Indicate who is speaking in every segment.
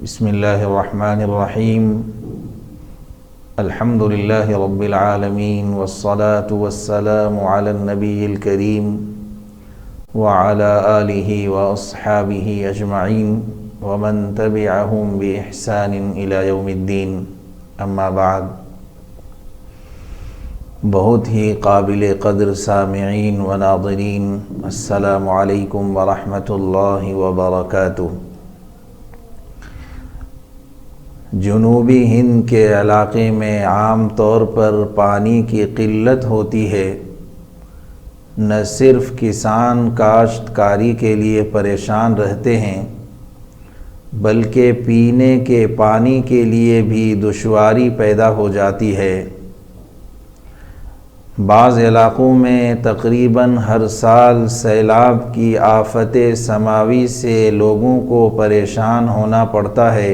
Speaker 1: بسم اللہ الرحمن الرحیم الحمد للہ رب العالمین والصلاة والسلام علی النبی الکریم وعلی آلہ واصحابہ اجمعین ومن تبعہم بإحسان الی یوم الدین، اما بعد۔ بہت ہی قابل قدر سامعین و ناظرین، السلام علیکم ورحمۃ اللہ وبرکاتہ۔ جنوبی ہند کے علاقے میں عام طور پر پانی کی قلت ہوتی ہے۔ نہ صرف کسان کاشتکاری کے لیے پریشان رہتے ہیں بلکہ پینے کے پانی کے لیے بھی دشواری پیدا ہو جاتی ہے۔ بعض علاقوں میں تقریباً ہر سال سیلاب کی آفت سماوی سے لوگوں کو پریشان ہونا پڑتا ہے،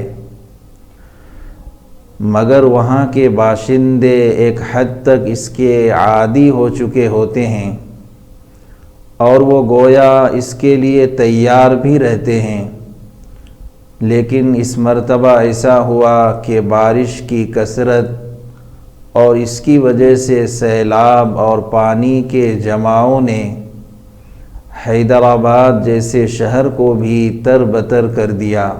Speaker 1: مگر وہاں کے باشندے ایک حد تک اس کے عادی ہو چکے ہوتے ہیں اور وہ گویا اس کے لیے تیار بھی رہتے ہیں۔ لیکن اس مرتبہ ایسا ہوا کہ بارش کی کثرت اور اس کی وجہ سے سیلاب اور پانی کے جماؤ نے حیدرآباد جیسے شہر کو بھی تر کر دیا۔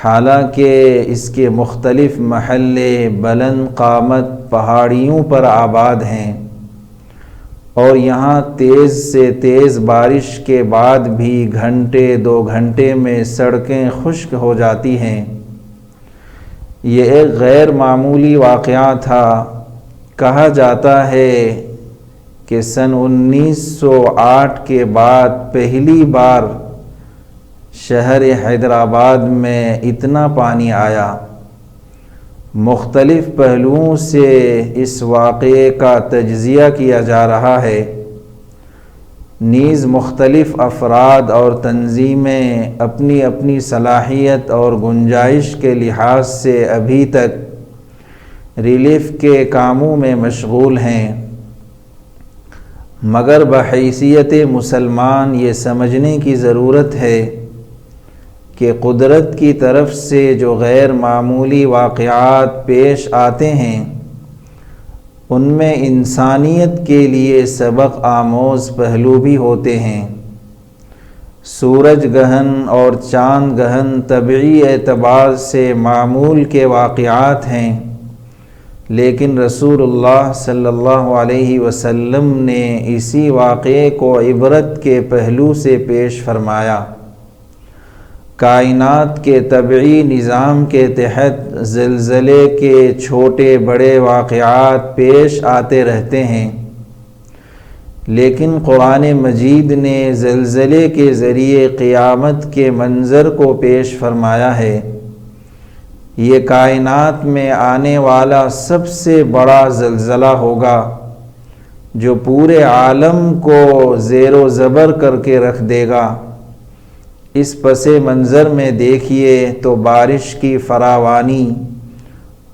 Speaker 1: حالانکہ اس کے مختلف محلے بلند قامت پہاڑیوں پر آباد ہیں اور یہاں تیز سے تیز بارش کے بعد بھی گھنٹے 2 گھنٹے میں سڑکیں خشک ہو جاتی ہیں۔ یہ ایک غیر معمولی واقعہ تھا۔ کہا جاتا ہے کہ سن 1908 کے بعد پہلی بار شہر حیدرآباد میں اتنا پانی آیا۔ مختلف پہلوؤں سے اس واقعے کا تجزیہ کیا جا رہا ہے۔ نیز مختلف افراد اور تنظیمیں اپنی اپنی صلاحیت اور گنجائش کے لحاظ سے ابھی تک ریلیف کے کاموں میں مشغول ہیں، مگر بحیثیت مسلمان یہ سمجھنے کی ضرورت ہے کہ قدرت کی طرف سے جو غیر معمولی واقعات پیش آتے ہیں ان میں انسانیت کے لیے سبق آموز پہلو بھی ہوتے ہیں۔ سورج گہن اور چاند گہن طبعی اعتبار سے معمول کے واقعات ہیں، لیکن رسول اللہ صلی اللہ علیہ وسلم نے اسی واقعے کو عبرت کے پہلو سے پیش فرمایا۔ کائنات کے طبعی نظام کے تحت زلزلے کے چھوٹے بڑے واقعات پیش آتے رہتے ہیں، لیکن قرآن مجید نے زلزلے کے ذریعے قیامت کے منظر کو پیش فرمایا ہے۔ یہ کائنات میں آنے والا سب سے بڑا زلزلہ ہوگا جو پورے عالم کو زیر و زبر کر کے رکھ دے گا۔ اس پس منظر میں دیکھیے تو بارش کی فراوانی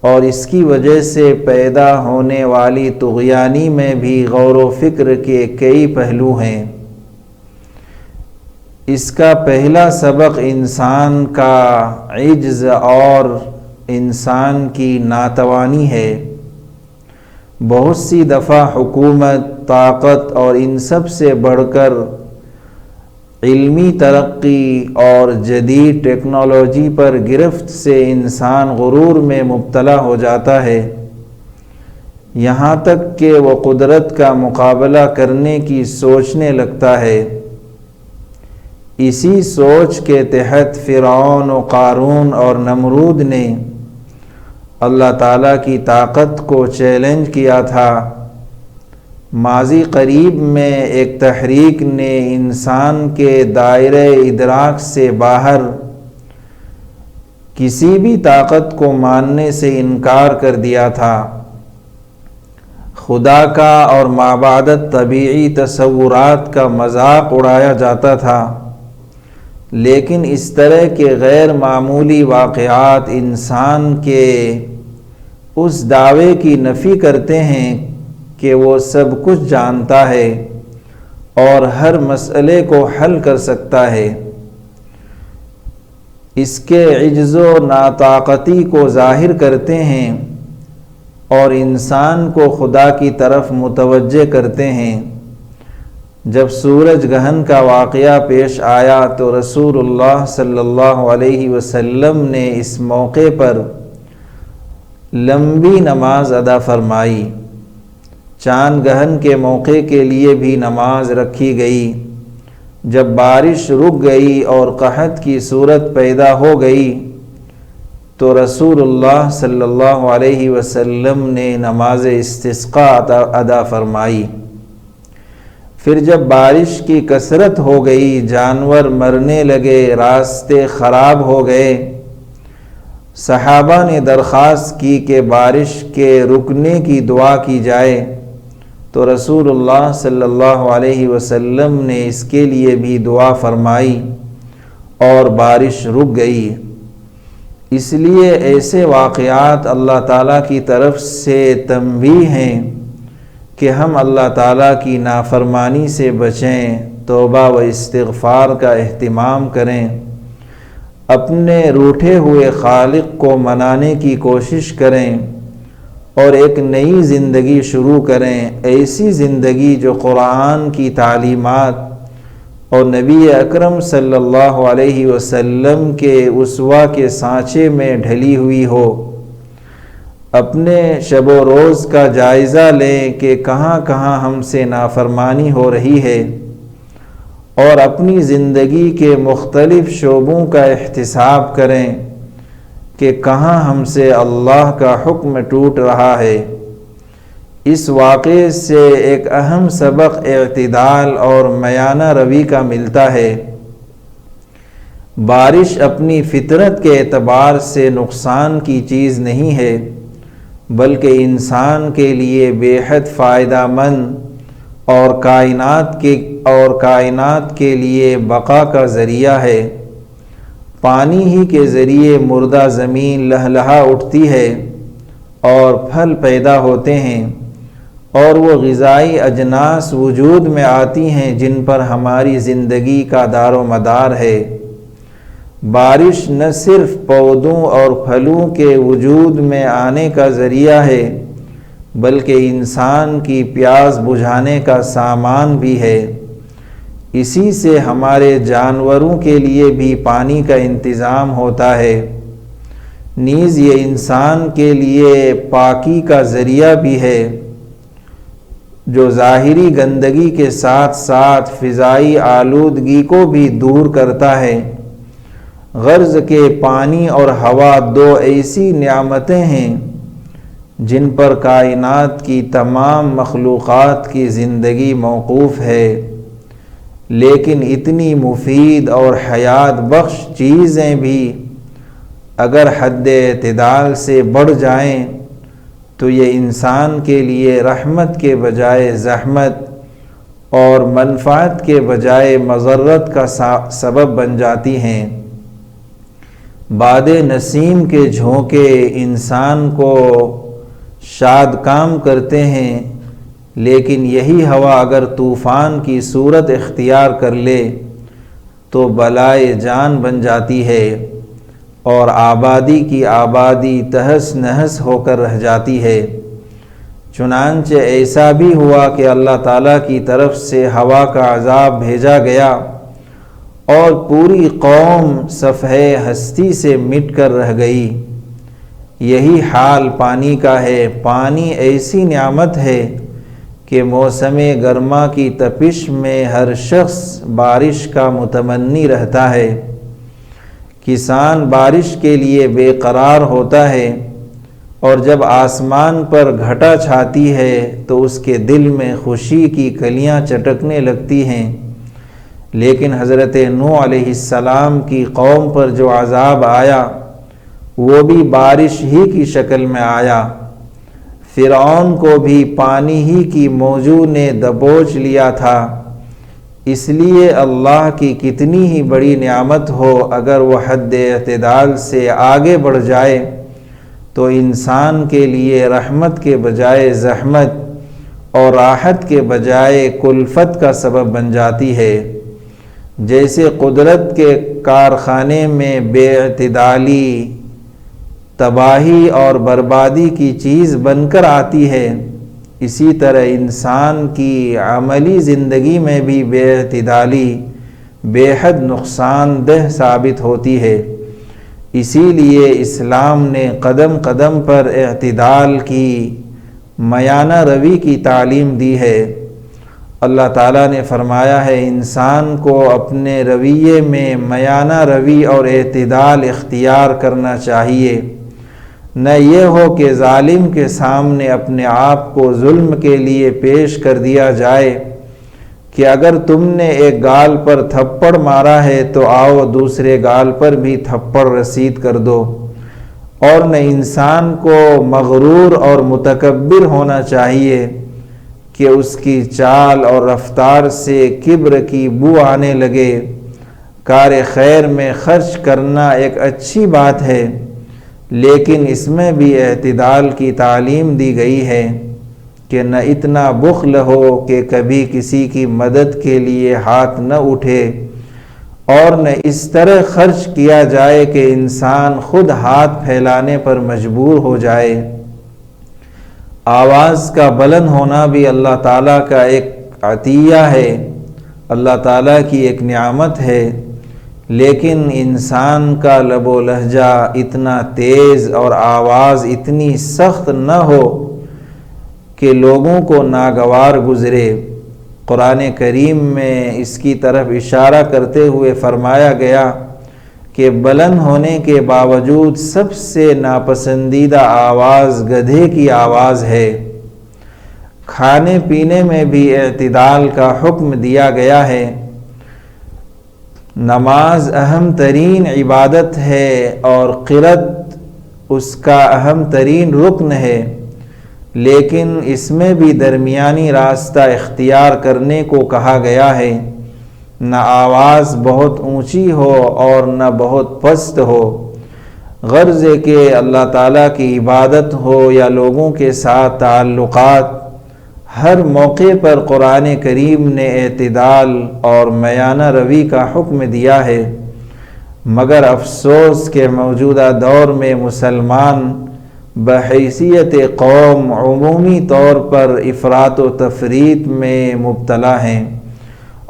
Speaker 1: اور اس کی وجہ سے پیدا ہونے والی طغیانی میں بھی غور و فکر کے کئی پہلو ہیں۔ اس کا پہلا سبق انسان کا عجز اور انسان کی ناتوانی ہے۔ بہت سی دفعہ حکومت، طاقت اور ان سب سے بڑھ کر علمی ترقی اور جدید ٹیکنالوجی پر گرفت سے انسان غرور میں مبتلا ہو جاتا ہے، یہاں تک کہ وہ قدرت کا مقابلہ کرنے کی سوچنے لگتا ہے۔ اسی سوچ کے تحت فرعون و قارون اور نمرود نے اللہ تعالیٰ کی طاقت کو چیلنج کیا تھا۔ ماضی قریب میں ایک تحریک نے انسان کے دائرہ ادراک سے باہر کسی بھی طاقت کو ماننے سے انکار کر دیا تھا۔ خدا کا اور مابعدت طبیعی تصورات کا مذاق اڑایا جاتا تھا، لیکن اس طرح کے غیر معمولی واقعات انسان کے اس دعوے کی نفی کرتے ہیں کہ وہ سب کچھ جانتا ہے اور ہر مسئلے کو حل کر سکتا ہے۔ اس کے عجز و ناطاقتی کو ظاہر کرتے ہیں اور انسان کو خدا کی طرف متوجہ کرتے ہیں۔ جب سورج گہن کا واقعہ پیش آیا تو رسول اللہ صلی اللہ علیہ وسلم نے اس موقع پر لمبی نماز ادا فرمائی۔ چاند گہن کے موقع کے لیے بھی نماز رکھی گئی۔ جب بارش رک گئی اور قحط کی صورت پیدا ہو گئی تو رسول اللہ صلی اللہ علیہ وسلم نے نماز استسقاء ادا فرمائی۔ پھر جب بارش کی کثرت ہو گئی، جانور مرنے لگے، راستے خراب ہو گئے، صحابہ نے درخواست کی کہ بارش کے رکنے کی دعا کی جائے تو رسول اللہ صلی اللہ علیہ وسلم نے اس کے لیے بھی دعا فرمائی اور بارش رک گئی۔ اس لیے ایسے واقعات اللہ تعالیٰ کی طرف سے تنبیہ ہیں کہ ہم اللہ تعالیٰ کی نافرمانی سے بچیں، توبہ و استغفار کا اہتمام کریں، اپنے روٹھے ہوئے خالق کو منانے کی کوشش کریں اور ایک نئی زندگی شروع کریں، ایسی زندگی جو قرآن کی تعلیمات اور نبی اکرم صلی اللہ علیہ وسلم کے اسوہ کے سانچے میں ڈھلی ہوئی ہو۔ اپنے شب و روز کا جائزہ لیں کہ کہاں کہاں ہم سے نافرمانی ہو رہی ہے، اور اپنی زندگی کے مختلف شعبوں کا احتساب کریں کہ کہاں ہم سے اللہ کا حکم ٹوٹ رہا ہے۔ اس واقعے سے ایک اہم سبق اعتدال اور میانہ روی کا ملتا ہے۔ بارش اپنی فطرت کے اعتبار سے نقصان کی چیز نہیں ہے، بلکہ انسان کے لیے بے حد فائدہ مند اور کائنات کے لیے بقا کا ذریعہ ہے۔ پانی ہی کے ذریعے مردہ زمین لہلہا اٹھتی ہے اور پھل پیدا ہوتے ہیں، اور وہ غذائی اجناس وجود میں آتی ہیں جن پر ہماری زندگی کا دار و مدار ہے۔ بارش نہ صرف پودوں اور پھلوں کے وجود میں آنے کا ذریعہ ہے، بلکہ انسان کی پیاس بجھانے کا سامان بھی ہے۔ اسی سے ہمارے جانوروں کے لیے بھی پانی کا انتظام ہوتا ہے، نیز یہ انسان کے لیے پاکی کا ذریعہ بھی ہے، جو ظاہری گندگی کے ساتھ ساتھ فضائی آلودگی کو بھی دور کرتا ہے۔ غرض کہ پانی اور ہوا دو ایسی نعمتیں ہیں جن پر کائنات کی تمام مخلوقات کی زندگی موقوف ہے، لیکن اتنی مفید اور حیات بخش چیزیں بھی اگر حد اعتدال سے بڑھ جائیں تو یہ انسان کے لیے رحمت کے بجائے زحمت اور منفعت کے بجائے مضرت کا سبب بن جاتی ہیں۔ باد نسیم کے جھونکے انسان کو شاد کام کرتے ہیں، لیکن یہی ہوا اگر طوفان کی صورت اختیار کر لے تو بلائے جان بن جاتی ہے اور آبادی کی آبادی تہس نہس ہو کر رہ جاتی ہے۔ چنانچہ ایسا بھی ہوا کہ اللہ تعالیٰ کی طرف سے ہوا کا عذاب بھیجا گیا اور پوری قوم صفحے ہستی سے مٹ کر رہ گئی۔ یہی حال پانی کا ہے۔ پانی ایسی نعمت ہے کہ موسم گرما کی تپش میں ہر شخص بارش کا متمنی رہتا ہے۔ کسان بارش کے لیے بے قرار ہوتا ہے، اور جب آسمان پر گھٹا چھاتی ہے تو اس کے دل میں خوشی کی کلیاں چٹکنے لگتی ہیں۔ لیکن حضرت نوح علیہ السلام کی قوم پر جو عذاب آیا وہ بھی بارش ہی کی شکل میں آیا۔ فرعون کو بھی پانی ہی کی موجوں نے دبوچ لیا تھا۔ اس لیے اللہ کی کتنی ہی بڑی نعمت ہو، اگر وہ حد اعتدال سے آگے بڑھ جائے تو انسان کے لیے رحمت کے بجائے زحمت اور راحت کے بجائے کلفت کا سبب بن جاتی ہے۔ جیسے قدرت کے کارخانے میں بے اعتدالی، تباہی اور بربادی کی چیز بن کر آتی ہے، اسی طرح انسان کی عملی زندگی میں بھی بے اعتدالی بے حد نقصان دہ ثابت ہوتی ہے۔ اسی لیے اسلام نے قدم قدم پر اعتدال کی، میانہ روی کی تعلیم دی ہے۔ اللہ تعالیٰ نے فرمایا ہے انسان کو اپنے رویے میں میانہ روی اور اعتدال اختیار کرنا چاہیے، نہ یہ ہو کہ ظالم کے سامنے اپنے آپ کو ظلم کے لیے پیش کر دیا جائے کہ اگر تم نے ایک گال پر تھپڑ مارا ہے تو آؤ دوسرے گال پر بھی تھپڑ رسید کر دو، اور نہ انسان کو مغرور اور متکبر ہونا چاہیے کہ اس کی چال اور رفتار سے کبر کی بو آنے لگے۔ کار خیر میں خرچ کرنا ایک اچھی بات ہے، لیکن اس میں بھی اعتدال کی تعلیم دی گئی ہے کہ نہ اتنا بخل ہو کہ کبھی کسی کی مدد کے لیے ہاتھ نہ اٹھے، اور نہ اس طرح خرچ کیا جائے کہ انسان خود ہاتھ پھیلانے پر مجبور ہو جائے۔ آواز کا بلند ہونا بھی اللہ تعالیٰ کا ایک عطیہ ہے، اللہ تعالیٰ کی ایک نعمت ہے، لیکن انسان کا لب و لہجہ اتنا تیز اور آواز اتنی سخت نہ ہو کہ لوگوں کو ناگوار گزرے۔ قرآن کریم میں اس کی طرف اشارہ کرتے ہوئے فرمایا گیا کہ بلند ہونے کے باوجود سب سے ناپسندیدہ آواز گدھے کی آواز ہے۔ کھانے پینے میں بھی اعتدال کا حکم دیا گیا ہے۔ نماز اہم ترین عبادت ہے اور قرت اس کا اہم ترین رکن ہے، لیکن اس میں بھی درمیانی راستہ اختیار کرنے کو کہا گیا ہے، نہ آواز بہت اونچی ہو اور نہ بہت پست ہو، غرض ہے کہ اللہ تعالیٰ کی عبادت ہو یا لوگوں کے ساتھ تعلقات، ہر موقع پر قرآن کریم نے اعتدال اور میانہ روی کا حکم دیا ہے۔ مگر افسوس کہ موجودہ دور میں مسلمان بحیثیت قوم عمومی طور پر افراط و تفریط میں مبتلا ہیں۔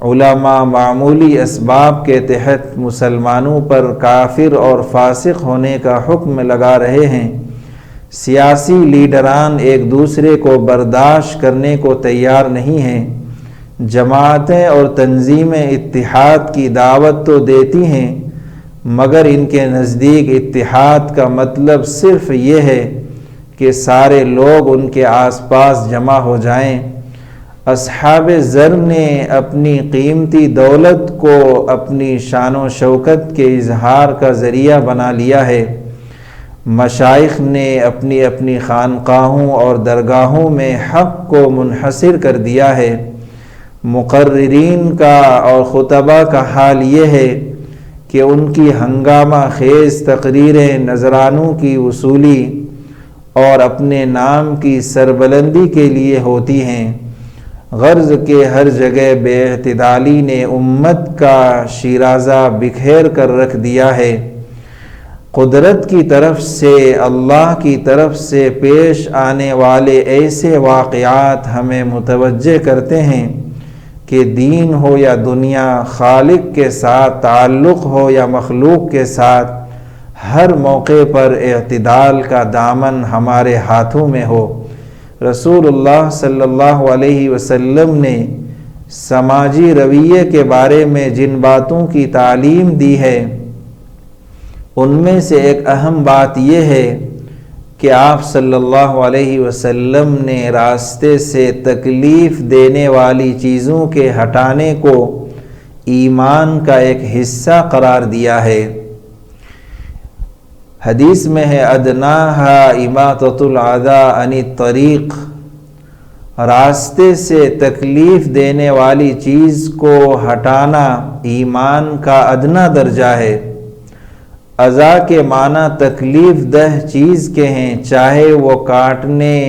Speaker 1: علماء معمولی اسباب کے تحت مسلمانوں پر کافر اور فاسق ہونے کا حکم لگا رہے ہیں۔ سیاسی لیڈران ایک دوسرے کو برداشت کرنے کو تیار نہیں ہیں۔ جماعتیں اور تنظیمیں اتحاد کی دعوت تو دیتی ہیں، مگر ان کے نزدیک اتحاد کا مطلب صرف یہ ہے کہ سارے لوگ ان کے آس پاس جمع ہو جائیں۔ اصحاب زر نے اپنی قیمتی دولت کو اپنی شان و شوکت کے اظہار کا ذریعہ بنا لیا ہے۔ مشائخ نے اپنی اپنی خانقاہوں اور درگاہوں میں حق کو منحصر کر دیا ہے۔ مقررین کا اور خطبہ کا حال یہ ہے کہ ان کی ہنگامہ خیز تقریریں نذرانوں کی وصولی اور اپنے نام کی سربلندی کے لیے ہوتی ہیں، غرض کہ ہر جگہ بے اعتدالی نے امت کا شیرازہ بکھیر کر رکھ دیا ہے۔ قدرت کی طرف سے، اللہ کی طرف سے پیش آنے والے ایسے واقعات ہمیں متوجہ کرتے ہیں کہ دین ہو یا دنیا، خالق کے ساتھ تعلق ہو یا مخلوق کے ساتھ، ہر موقع پر اعتدال کا دامن ہمارے ہاتھوں میں ہو۔ رسول اللہ صلی اللہ علیہ وسلم نے سماجی رویے کے بارے میں جن باتوں کی تعلیم دی ہے، ان میں سے ایک اہم بات یہ ہے کہ آپ صلی اللہ علیہ وسلم نے راستے سے تکلیف دینے والی چیزوں کے ہٹانے کو ایمان کا ایک حصہ قرار دیا ہے۔ حدیث میں ہے ادناہا اماطۃ الاذی عن الطریق، راستے سے تکلیف دینے والی چیز کو ہٹانا ایمان کا ادنا درجہ ہے۔ اذا کے معنی تکلیف دہ چیز کے ہیں، چاہے وہ کاٹنے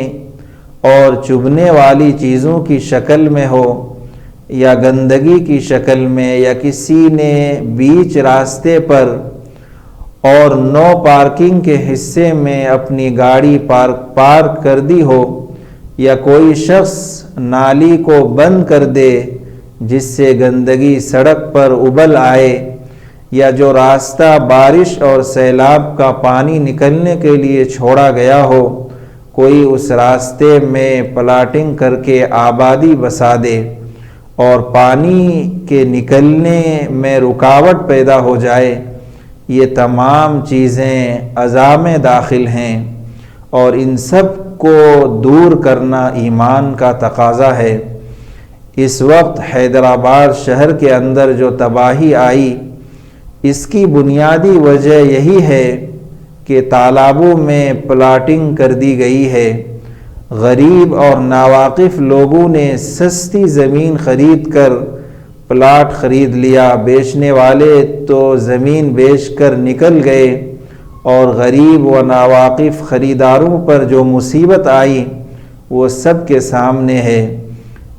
Speaker 1: اور چبھنے والی چیزوں کی شکل میں ہو یا گندگی کی شکل میں یا کسی نے بیچ راستے پر اور نو پارکنگ کے حصے میں اپنی گاڑی پارک کر دی ہو، یا کوئی شخص نالی کو بند کر دے جس سے گندگی سڑک پر ابل آئے، یا جو راستہ بارش اور سیلاب کا پانی نکلنے کے لیے چھوڑا گیا ہو، کوئی اس راستے میں پلاٹنگ کر کے آبادی بسا دے اور پانی کے نکلنے میں رکاوٹ پیدا ہو جائے، یہ تمام چیزیں عذاب میں داخل ہیں، اور ان سب کو دور کرنا ایمان کا تقاضا ہے۔ اس وقت حیدرآباد شہر کے اندر جو تباہی آئی، اس کی بنیادی وجہ یہی ہے کہ تالابوں میں پلاٹنگ کر دی گئی ہے۔ غریب اور ناواقف لوگوں نے سستی زمین خرید کر پلاٹ خرید لیا، بیچنے والے تو زمین بیچ کر نکل گئے، اور غریب و ناواقف خریداروں پر جو مصیبت آئی وہ سب کے سامنے ہے۔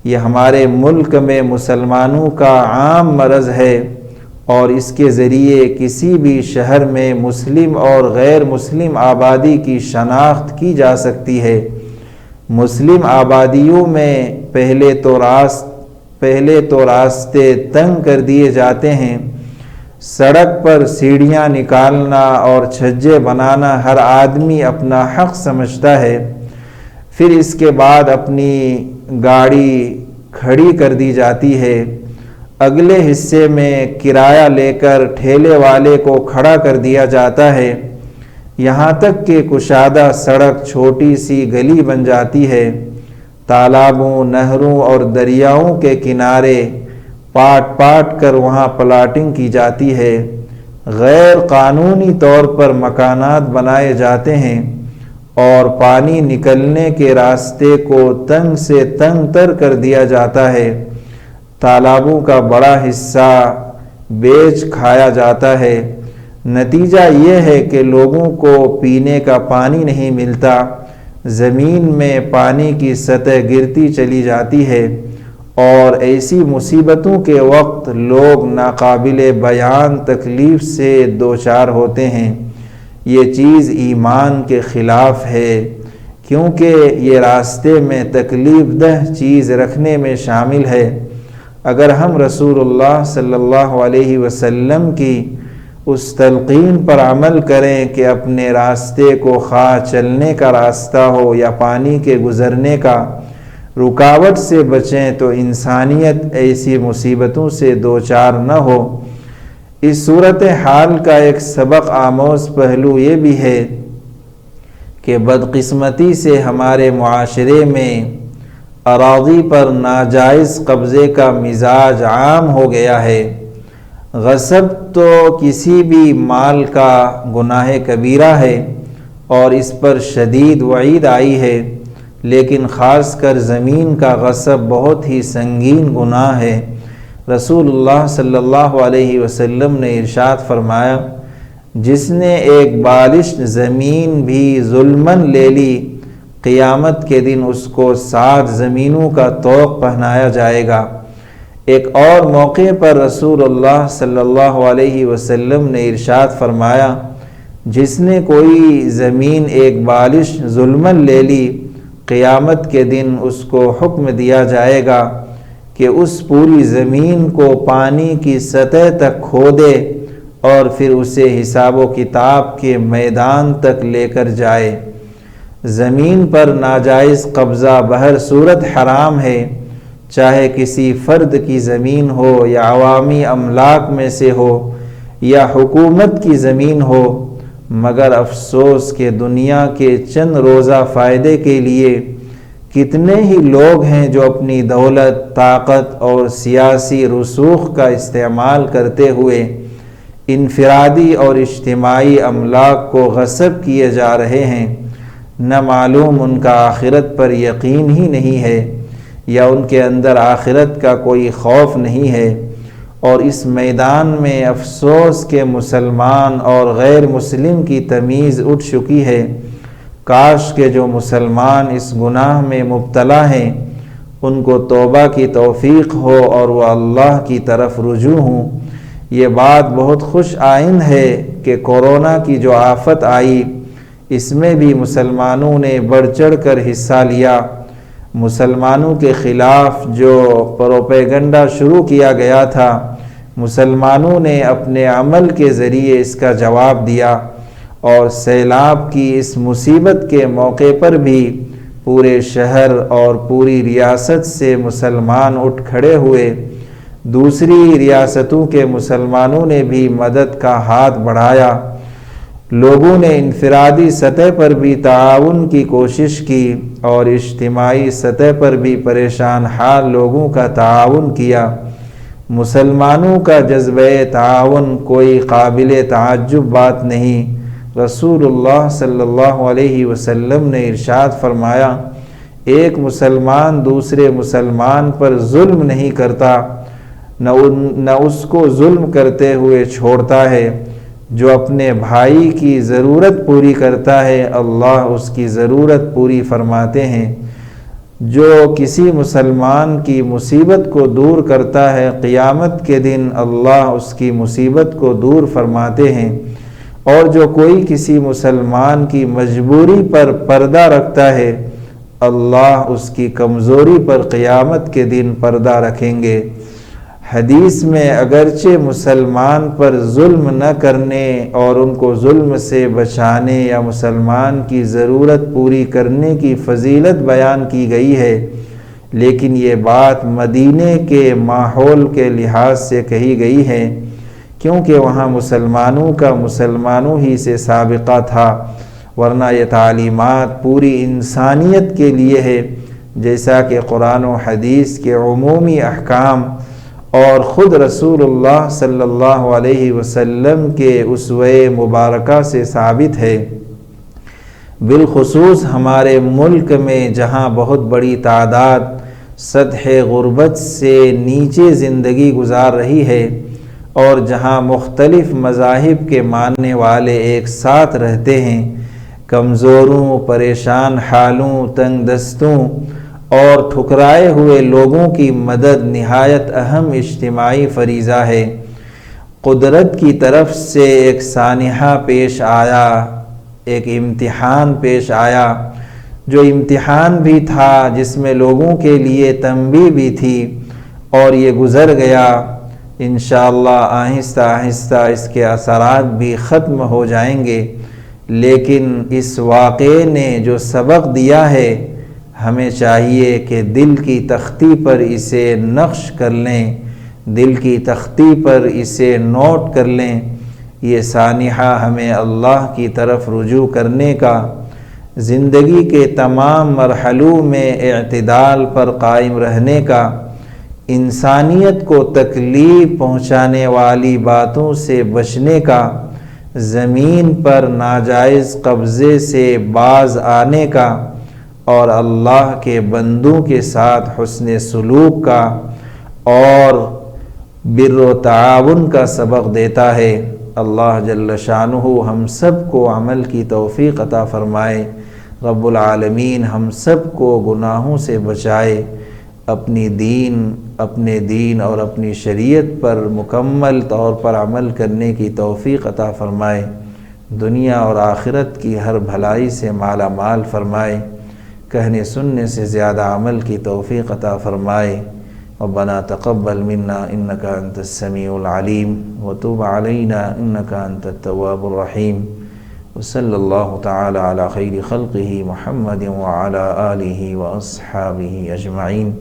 Speaker 1: یہ ہمارے ملک میں مسلمانوں کا عام مرض ہے، اور اس کے ذریعے کسی بھی شہر میں مسلم اور غیر مسلم آبادی کی شناخت کی جا سکتی ہے۔ مسلم آبادیوں میں پہلے تو راستے تنگ کر دیے جاتے ہیں، سڑک پر سیڑھیاں نکالنا اور چھجے بنانا ہر آدمی اپنا حق سمجھتا ہے، پھر اس کے بعد اپنی گاڑی کھڑی کر دی جاتی ہے، اگلے حصے میں کرایہ لے کر ٹھیلے والے کو کھڑا کر دیا جاتا ہے، یہاں تک کہ کشادہ سڑک چھوٹی سی گلی بن جاتی ہے۔ تالابوں، نہروں اور دریاؤں کے کنارے پاٹ کر وہاں پلاٹنگ کی جاتی ہے، غیر قانونی طور پر مکانات بنائے جاتے ہیں، اور پانی نکلنے کے راستے کو تنگ سے تنگ تر کر دیا جاتا ہے۔ تالابوں کا بڑا حصہ بیچ کھایا جاتا ہے۔ نتیجہ یہ ہے کہ لوگوں کو پینے کا پانی نہیں ملتا، زمین میں پانی کی سطح گرتی چلی جاتی ہے، اور ایسی مصیبتوں کے وقت لوگ ناقابل بیان تکلیف سے دوچار ہوتے ہیں۔ یہ چیز ایمان کے خلاف ہے، کیونکہ یہ راستے میں تکلیف دہ چیز رکھنے میں شامل ہے۔ اگر ہم رسول اللہ صلی اللہ علیہ وسلم کی اس تلقین پر عمل کریں کہ اپنے راستے کو خواہ چلنے کا راستہ ہو یا پانی کے گزرنے کا، رکاوٹ سے بچیں تو انسانیت ایسی مصیبتوں سے دوچار نہ ہو۔ اس صورتحال کا ایک سبق آموز پہلو یہ بھی ہے کہ بدقسمتی سے ہمارے معاشرے میں اراضی پر ناجائز قبضے کا مزاج عام ہو گیا ہے۔ غصب تو کسی بھی مال کا گناہ کبیرہ ہے، اور اس پر شدید وعید آئی ہے، لیکن خاص کر زمین کا غصب بہت ہی سنگین گناہ ہے۔ رسول اللہ صلی اللہ علیہ وسلم نے ارشاد فرمایا، جس نے ایک بالش زمین بھی ظلماً لے لی، قیامت کے دن اس کو 7 زمینوں کا طوق پہنایا جائے گا۔ ایک اور موقع پر رسول اللہ صلی اللہ علیہ وسلم نے ارشاد فرمایا، جس نے کوئی زمین ایک بالش ظلماً لے لی، قیامت کے دن اس کو حکم دیا جائے گا کہ اس پوری زمین کو پانی کی سطح تک کھودے اور پھر اسے حساب و کتاب کے میدان تک لے کر جائے۔ زمین پر ناجائز قبضہ بہر صورت حرام ہے، چاہے کسی فرد کی زمین ہو یا عوامی املاک میں سے ہو یا حکومت کی زمین ہو، مگر افسوس کہ دنیا کے چند روزہ فائدے کے لیے کتنے ہی لوگ ہیں جو اپنی دولت، طاقت اور سیاسی رسوخ کا استعمال کرتے ہوئے انفرادی اور اجتماعی املاک کو غصب کیے جا رہے ہیں۔ نہ معلوم ان کا آخرت پر یقین ہی نہیں ہے، یا ان کے اندر آخرت کا کوئی خوف نہیں ہے، اور اس میدان میں افسوس کہ مسلمان اور غیر مسلم کی تمیز اٹھ چکی ہے۔ کاش کہ جو مسلمان اس گناہ میں مبتلا ہیں ان کو توبہ کی توفیق ہو اور وہ اللہ کی طرف رجوع ہوں۔ یہ بات بہت خوش آئند ہے کہ کورونا کی جو آفت آئی اس میں بھی مسلمانوں نے بڑھ چڑھ کر حصہ لیا۔ مسلمانوں کے خلاف جو پروپیگنڈا شروع کیا گیا تھا، مسلمانوں نے اپنے عمل کے ذریعے اس کا جواب دیا، اور سیلاب کی اس مصیبت کے موقع پر بھی پورے شہر اور پوری ریاست سے مسلمان اٹھ کھڑے ہوئے۔ دوسری ریاستوں کے مسلمانوں نے بھی مدد کا ہاتھ بڑھایا۔ لوگوں نے انفرادی سطح پر بھی تعاون کی کوشش کی اور اجتماعی سطح پر بھی پریشان حال لوگوں کا تعاون کیا۔ مسلمانوں کا جذبہ تعاون کوئی قابل تعجب بات نہیں۔ رسول اللہ صلی اللہ علیہ وسلم نے ارشاد فرمایا، ایک مسلمان دوسرے مسلمان پر ظلم نہیں کرتا، نہ اس کو ظلم کرتے ہوئے چھوڑتا ہے۔ جو اپنے بھائی کی ضرورت پوری کرتا ہے، اللہ اس کی ضرورت پوری فرماتے ہیں۔ جو کسی مسلمان کی مصیبت کو دور کرتا ہے، قیامت کے دن اللہ اس کی مصیبت کو دور فرماتے ہیں۔ اور جو کوئی کسی مسلمان کی مجبوری پر پردہ رکھتا ہے، اللہ اس کی کمزوری پر قیامت کے دن پردہ رکھیں گے۔ حدیث میں اگرچہ مسلمان پر ظلم نہ کرنے اور ان کو ظلم سے بچانے یا مسلمان کی ضرورت پوری کرنے کی فضیلت بیان کی گئی ہے، لیکن یہ بات مدینے کے ماحول کے لحاظ سے کہی گئی ہے، کیونکہ وہاں مسلمانوں کا مسلمانوں ہی سے سابقہ تھا، ورنہ یہ تعلیمات پوری انسانیت کے لیے ہے، جیسا کہ قرآن و حدیث کے عمومی احکام اور خود رسول اللہ صلی اللہ علیہ وسلم کے اسوہ مبارکہ سے ثابت ہے۔ بالخصوص ہمارے ملک میں جہاں بہت بڑی تعداد سطح غربت سے نیچے زندگی گزار رہی ہے، اور جہاں مختلف مذاہب کے ماننے والے ایک ساتھ رہتے ہیں، کمزوروں، پریشان حالوں، تنگ دستوں اور ٹھکرائے ہوئے لوگوں کی مدد نہایت اہم اجتماعی فریضہ ہے۔ قدرت کی طرف سے ایک سانحہ پیش آیا، ایک امتحان پیش آیا، جو امتحان بھی تھا جس میں لوگوں کے لیے تنبیہ بھی تھی، اور یہ گزر گیا۔ انشاءاللہ آہستہ آہستہ اس کے اثرات بھی ختم ہو جائیں گے، لیکن اس واقعے نے جو سبق دیا ہے، ہمیں چاہیے کہ دل کی تختی پر اسے نقش کر لیں، دل کی تختی پر اسے نوٹ کر لیں۔ یہ سانحہ ہمیں اللہ کی طرف رجوع کرنے کا، زندگی کے تمام مرحلوں میں اعتدال پر قائم رہنے کا، انسانیت کو تکلیف پہنچانے والی باتوں سے بچنے کا، زمین پر ناجائز قبضے سے باز آنے کا، اور اللہ کے بندوں کے ساتھ حسن سلوک کا اور بر و تعاون کا سبق دیتا ہے۔ اللہ جل شانہ ہم سب کو عمل کی توفیق عطا فرمائے۔ رب العالمین ہم سب کو گناہوں سے بچائے، اپنے دین اور اپنی شریعت پر مکمل طور پر عمل کرنے کی توفیق عطا فرمائے، دنیا اور آخرت کی ہر بھلائی سے مالا مال فرمائے، کہنے سننے سے زیادہ عمل کی توفیق عطا فرمائے۔ ربنا تقبل منا انك انت السميع العليم وتب علينا انك انت التواب الرحيم، وصلى الله تعالى على خير خلقه محمد وعلى آله وأصحابه أجمعين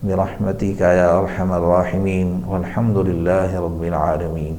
Speaker 1: برحمتك يا أرحم الراحمين، والحمد لله رب العالمين۔